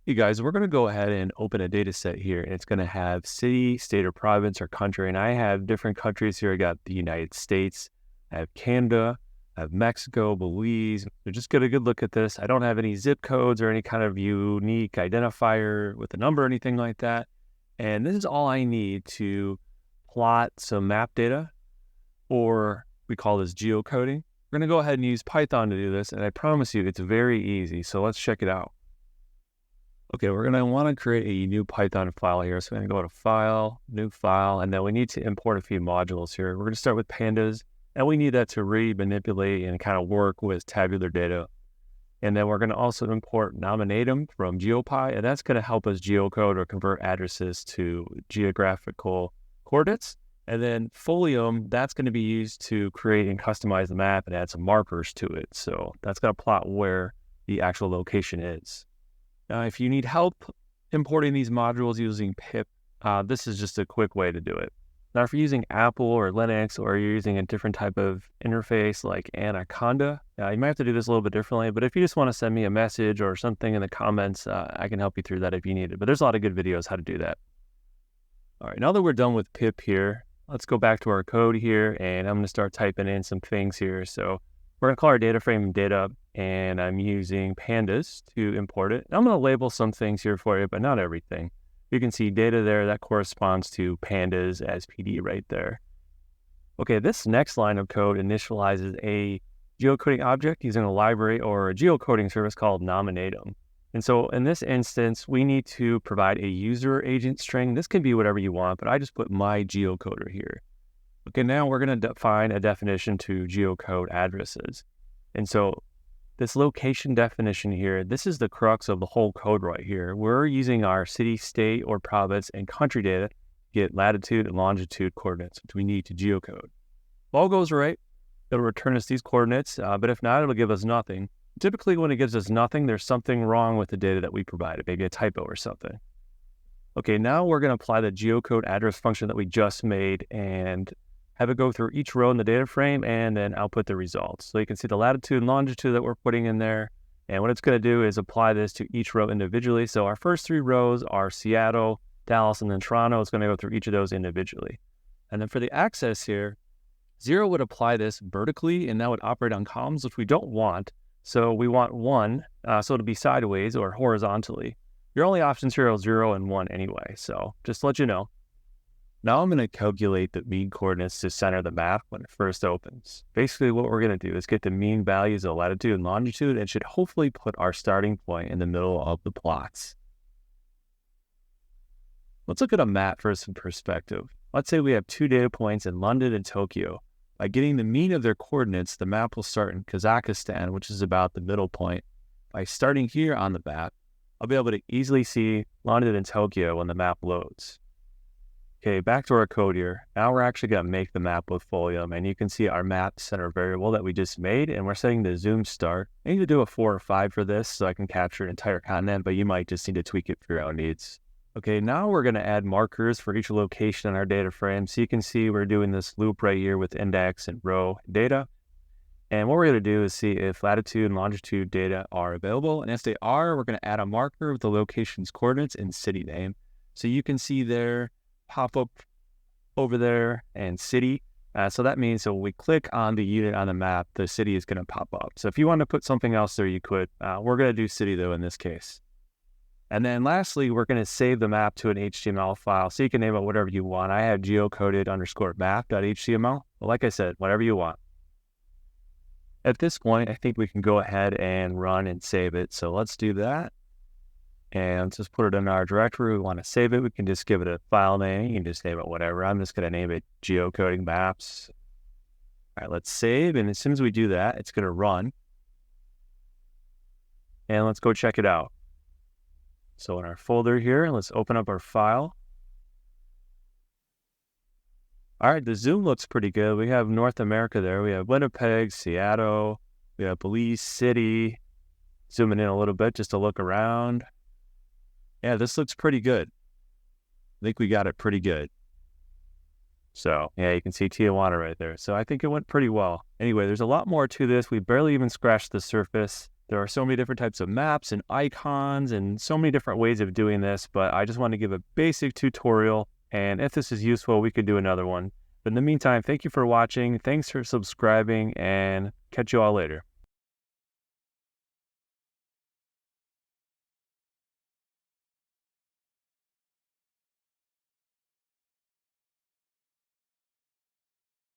Hey guys, we're going to go ahead and open a data set here, and it's going to have city, state, or province, or country. And I have different countries here. I got the United States, I have Canada, I have Mexico, Belize. So just get a good look at this. I don't have any zip codes or any kind of unique identifier with a number or anything like that. And this is all I need to plot some map data, or we call this geocoding. We're going to go ahead and use Python to do this, and I promise you it's very easy. So let's check it out. Okay, we're going to want to create a new Python file here. So we're going to go to File, New File, and then we need to import a few modules here. We're going to start with Pandas, and we need that to read, manipulate, and kind of work with tabular data. And then we're going to also import Nominatim from GeoPy, and that's going to help us geocode or convert addresses to geographical coordinates. And then Folium, that's going to be used to create and customize the map and add some markers to it. So that's going to plot where the actual location is. If you need help importing these modules using pip, this is just a quick way to do it. Now, if you're using Apple or Linux, or you're using a different type of interface like Anaconda, you might have to do this a little bit differently. But if you just want to send me a message or something in the comments, I can help you through that if you need it. But there's a lot of good videos how to do that. All right, now that we're done with pip here, let's go back to our code here, and I'm going to start typing in some things here. So we're going to call our data frame data, and I'm using pandas to import it. I'm going to label some things here for you, but not everything. You can see data there that corresponds to pandas as PD right there. Okay, this next line of code initializes a geocoding object using a library or a geocoding service called Nominatim. And so in this instance, we need to provide a user agent string. This can be whatever you want, but I just put my geocoder here. Okay, now we're going to define a definition to geocode addresses. And so this location definition here, this is the crux of the whole code right here. We're using our city, state, or province and country data to get latitude and longitude coordinates, which we need to geocode. If all goes right, it'll return us these coordinates, but if not, it'll give us nothing. Typically, when it gives us nothing, there's something wrong with the data that we provided, maybe a typo or something. Okay, now we're going to apply the geocode address function that we just made and have it go through each row in the data frame and then output the results. So you can see the latitude and longitude that we're putting in there. And what it's going to do is apply this to each row individually. So our first three rows are Seattle, Dallas, and then Toronto. It's going to go through each of those individually. And then for the axis here, 0 would apply this vertically, and that would operate on columns, which we don't want. So we want 1, so it'll be sideways or horizontally. Your only options here are 0 and 1 anyway, so just to let you know. Now I'm going to calculate the mean coordinates to center the map when it first opens. Basically what we're going to do is get the mean values of latitude and longitude, and should hopefully put our starting point in the middle of the plots. Let's look at a map for some perspective. Let's say we have 2 data points in London and Tokyo. By getting the mean of their coordinates, the map will start in Kazakhstan, which is about the middle point. By starting here on the map, I'll be able to easily see London and Tokyo when the map loads. Okay, back to our code here. Now we're actually going to make the map with Folium, and you can see our map center variable that we just made, and we're setting the zoom start. I need to do a 4 or 5 for this so I can capture an entire continent, but you might just need to tweak it for your own needs. Okay, now we're going to add markers for each location in our data frame. So you can see we're doing this loop right here with index and row data. And what we're going to do is see if latitude and longitude data are available. And if they are, we're going to add a marker with the location's coordinates and city name. So you can see there, pop up over there, and city. So that means when we click on the unit on the map, the city is going to pop up. So if you want to put something else there, you could. We're going to do city though in this case. And then lastly, we're going to save the map to an HTML file. So you can name it whatever you want. I have geocoded_map.html. But like I said, whatever you want. At this point, I think we can go ahead and run and save it. So let's do that. And let's just put it in our directory. We want to save it. We can just give it a file name. You can just name it whatever. I'm just going to name it geocoding maps. All right, let's save. And as soon as we do that, it's going to run. And let's go check it out. So in our folder here, let's open up our file. All right, the zoom looks pretty good. We have North America there. We have Winnipeg, Seattle. We have Belize City. Zooming in a little bit just to look around. Yeah, this looks pretty good. I think we got it pretty good. So yeah, you can see Tijuana right there. So I think it went pretty well. Anyway, there's a lot more to this. We barely even scratched the surface. There are so many different types of maps and icons and so many different ways of doing this, but I just want to give a basic tutorial. And if this is useful, we could do another one. But in the meantime, thank you for watching. Thanks for subscribing, and catch you all later.